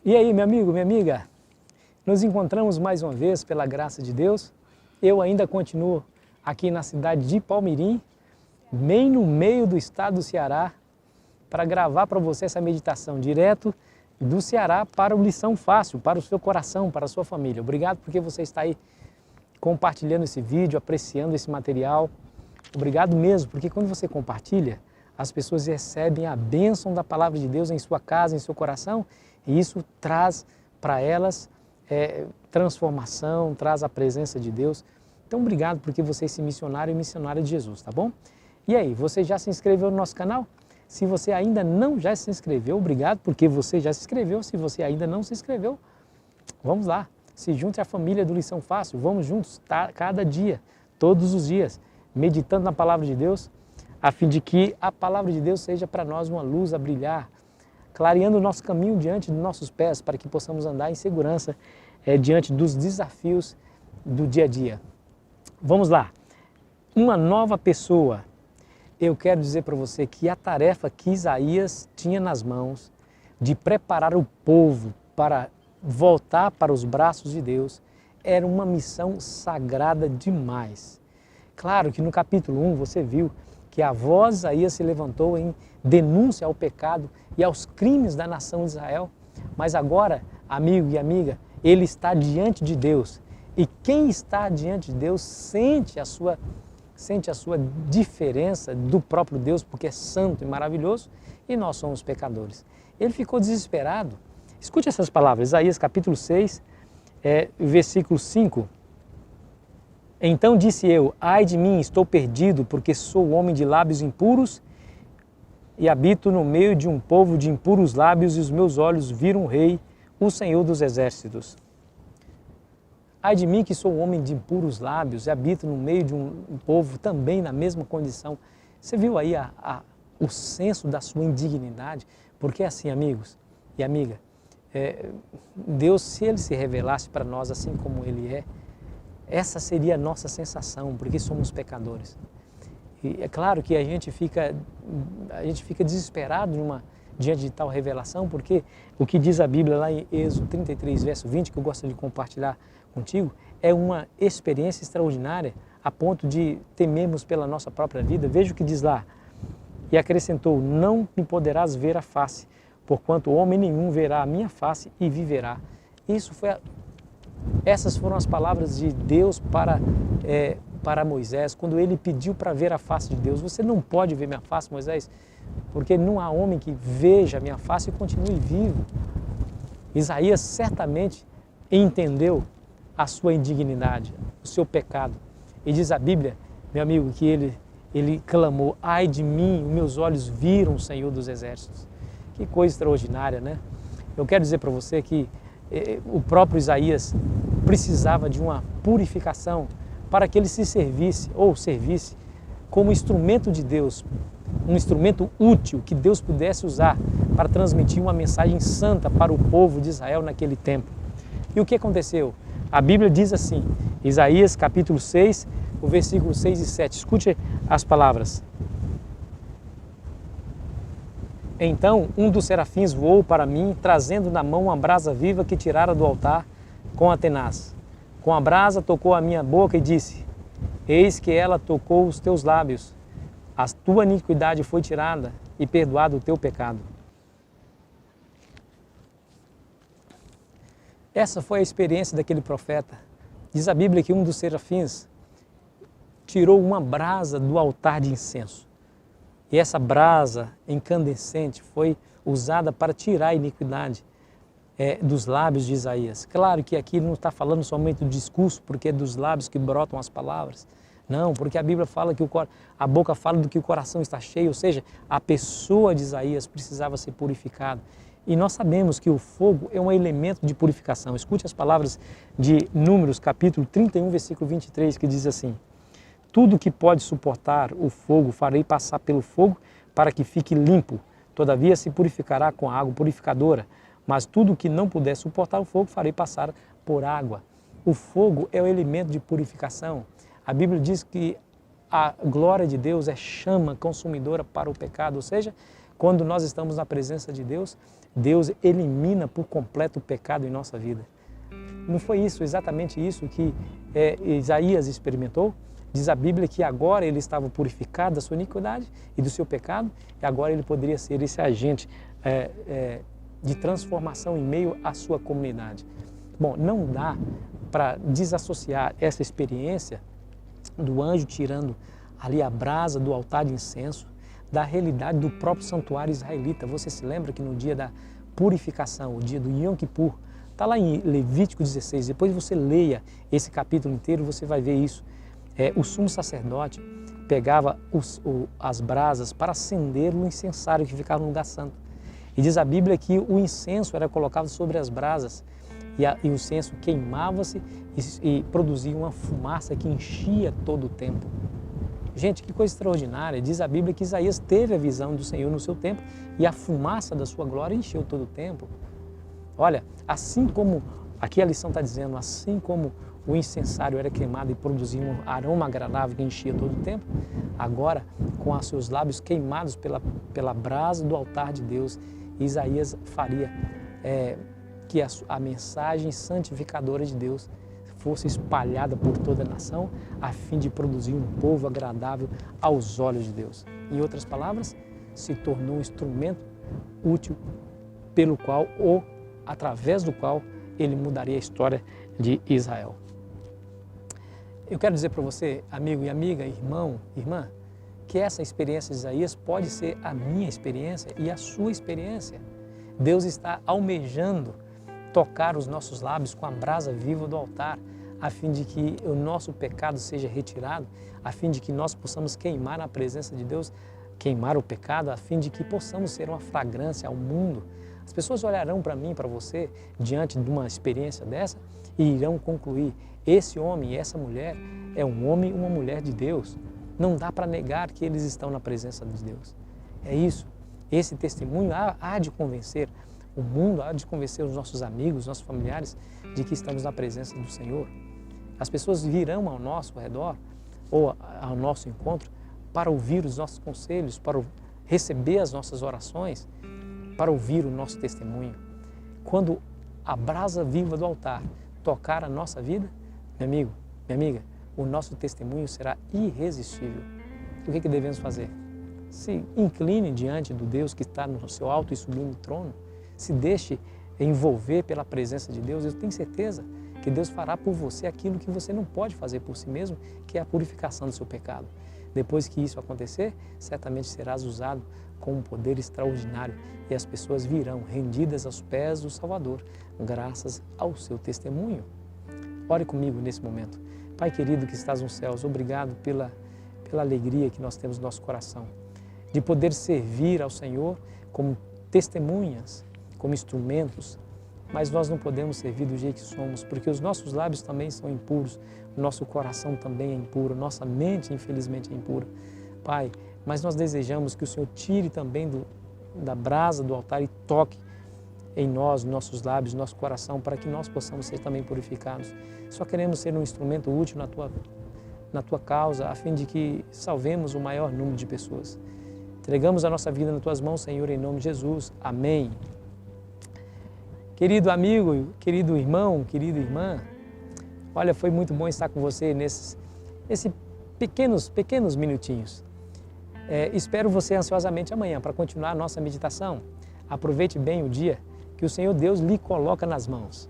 E aí, meu amigo, minha amiga, nos encontramos mais uma vez pela graça de Deus. Eu ainda continuo aqui na cidade de Palmirim, bem no meio do estado do Ceará, para gravar para você essa meditação direto do Ceará para o Lição Fácil, para o seu coração, para a sua família. Obrigado porque você está aí compartilhando esse vídeo, apreciando esse material. Obrigado mesmo, porque quando você compartilha, as pessoas recebem a bênção da Palavra de Deus em sua casa, em seu coração, e isso traz para elas transformação, traz a presença de Deus. Então, obrigado porque você é esse missionário e missionária de Jesus, tá bom? E aí, você já se inscreveu no nosso canal? Se você ainda não já se inscreveu, obrigado porque você já se inscreveu. Se você ainda não se inscreveu, vamos lá, se junte à família do Lição Fácil, vamos juntos, cada dia, todos os dias, meditando na Palavra de Deus, a fim de que a Palavra de Deus seja para nós uma luz a brilhar, clareando o nosso caminho diante dos nossos pés, para que possamos andar em segurança diante dos desafios do dia a dia. Vamos lá, uma nova pessoa. Eu quero dizer para você que a tarefa que Isaías tinha nas mãos de preparar o povo para voltar para os braços de Deus era uma missão sagrada demais. Claro que no capítulo 1 você viu que a voz de Isaías se levantou em denúncia ao pecado e aos crimes da nação de Israel, mas agora, amigo e amiga, ele está diante de Deus. E quem está diante de Deus sente a sua diferença do próprio Deus, porque é santo e maravilhoso, e nós somos pecadores. Ele ficou desesperado. Escute essas palavras, Isaías capítulo 6, versículo 5. Então disse eu, ai de mim, estou perdido, porque sou homem de lábios impuros e habito no meio de um povo de impuros lábios, e os meus olhos viram o Rei, o Senhor dos Exércitos. Ai de mim que sou homem de impuros lábios e habito no meio de um povo também na mesma condição. Você viu aí o senso da sua indignidade? Porque assim, amigos e amiga, Deus, se Ele se revelasse para nós assim como Ele é, essa seria a nossa sensação, porque somos pecadores. E é claro que a gente fica desesperado diante de tal revelação, porque o que diz a Bíblia lá em Êxodo 33, verso 20, que eu gosto de compartilhar contigo, é uma experiência extraordinária a ponto de temermos pela nossa própria vida. Veja o que diz lá. E acrescentou, não me poderás ver a face, porquanto homem nenhum verá a minha face e viverá. Essas foram as palavras de Deus para Moisés, quando ele pediu para ver a face de Deus. Você não pode ver minha face, Moisés, porque não há homem que veja a minha face e continue vivo. Isaías certamente entendeu a sua indignidade, o seu pecado. E diz a Bíblia, meu amigo, que ele clamou, ai de mim, meus olhos viram o Senhor dos Exércitos. Que coisa extraordinária, né? Eu quero dizer para você que o próprio Isaías precisava de uma purificação para que ele se servisse como instrumento de Deus, um instrumento útil que Deus pudesse usar para transmitir uma mensagem santa para o povo de Israel naquele tempo. E o que aconteceu? A Bíblia diz assim, Isaías capítulo 6, o versículo 6 e 7, escute as palavras. Então um dos serafins voou para mim, trazendo na mão uma brasa viva que tirara do altar com a tenaz. Com a brasa tocou a minha boca e disse, eis que ela tocou os teus lábios, a tua iniquidade foi tirada e perdoado o teu pecado. Essa foi a experiência daquele profeta. Diz a Bíblia que um dos serafins tirou uma brasa do altar de incenso. E essa brasa incandescente foi usada para tirar a iniquidade dos lábios de Isaías. Claro que aqui não está falando somente do discurso, porque é dos lábios que brotam as palavras. Não, porque a Bíblia fala que a boca fala do que o coração está cheio, ou seja, a pessoa de Isaías precisava ser purificada. E nós sabemos que o fogo é um elemento de purificação. Escute as palavras de Números, capítulo 31, versículo 23, que diz assim, tudo que pode suportar o fogo farei passar pelo fogo para que fique limpo. Todavia se purificará com a água purificadora. Mas tudo que não puder suportar o fogo farei passar por água. O fogo é o elemento de purificação. A Bíblia diz que a glória de Deus é chama consumidora para o pecado. Ou seja, quando nós estamos na presença de Deus, Deus elimina por completo o pecado em nossa vida. Não foi isso, exatamente isso que Isaías experimentou? Diz a Bíblia que agora ele estava purificado da sua iniquidade e do seu pecado, e agora ele poderia ser esse agente de transformação em meio à sua comunidade. Bom, não dá para desassociar essa experiência do anjo tirando ali a brasa do altar de incenso da realidade do próprio santuário israelita. Você se lembra que no dia da purificação, o dia do Yom Kippur, está lá em Levítico 16, depois você leia esse capítulo inteiro, você vai ver isso. O sumo sacerdote pegava as brasas para acender no incensário que ficava no lugar santo. E diz a Bíblia que o incenso era colocado sobre as brasas e o incenso queimava-se e produzia uma fumaça que enchia todo o templo. Gente, que coisa extraordinária. Diz a Bíblia que Isaías teve a visão do Senhor no seu tempo e a fumaça da sua glória encheu todo o templo. Olha, assim como, aqui a lição está dizendo, assim como o incensário era queimado e produzia um aroma agradável que enchia todo o templo, agora, com os seus lábios queimados pela brasa do altar de Deus, Isaías faria que a mensagem santificadora de Deus fosse espalhada por toda a nação, a fim de produzir um povo agradável aos olhos de Deus. Em outras palavras, se tornou um instrumento útil pelo qual ou através do qual ele mudaria a história de Israel. Eu quero dizer para você, amigo e amiga, irmão, irmã, que essa experiência de Isaías pode ser a minha experiência e a sua experiência. Deus está almejando tocar os nossos lábios com a brasa viva do altar, a fim de que o nosso pecado seja retirado, a fim de que nós possamos queimar na presença de Deus, queimar o pecado, a fim de que possamos ser uma fragrância ao mundo. As pessoas olharão para mim, para você, diante de uma experiência dessa e irão concluir, esse homem e essa mulher é um homem e uma mulher de Deus. Não dá para negar que eles estão na presença de Deus. É isso. Esse testemunho há de convencer o mundo, há de convencer os nossos amigos, nossos familiares, de que estamos na presença do Senhor. As pessoas virão ao nosso redor ou ao nosso encontro para ouvir os nossos conselhos, para receber as nossas orações, para ouvir o nosso testemunho. Quando a brasa viva do altar tocar a nossa vida, meu amigo, minha amiga, o nosso testemunho será irresistível. O que devemos fazer? Se incline diante do Deus que está no seu alto e sublime trono, se deixe envolver pela presença de Deus. Eu tenho certeza que Deus fará por você aquilo que você não pode fazer por si mesmo, que é a purificação do seu pecado. Depois que isso acontecer, certamente serás usado com um poder extraordinário e as pessoas virão rendidas aos pés do Salvador, graças ao seu testemunho. Ore comigo nesse momento. Pai querido que estás nos céus, obrigado pela alegria que nós temos no nosso coração, de poder servir ao Senhor como testemunhas, como instrumentos, mas nós não podemos servir do jeito que somos, porque os nossos lábios também são impuros, o nosso coração também é impuro, nossa mente, infelizmente, é impura. Pai, mas nós desejamos que o Senhor tire também da brasa do altar e toque em nós, nossos lábios, nosso coração, para que nós possamos ser também purificados. Só queremos ser um instrumento útil na Tua causa, a fim de que salvemos o maior número de pessoas. Entregamos a nossa vida nas Tuas mãos, Senhor, em nome de Jesus. Amém. Querido amigo, querido irmão, querida irmã, olha, foi muito bom estar com você nesses pequenos minutinhos. Espero você ansiosamente amanhã para continuar a nossa meditação. Aproveite bem o dia que o Senhor Deus lhe coloca nas mãos.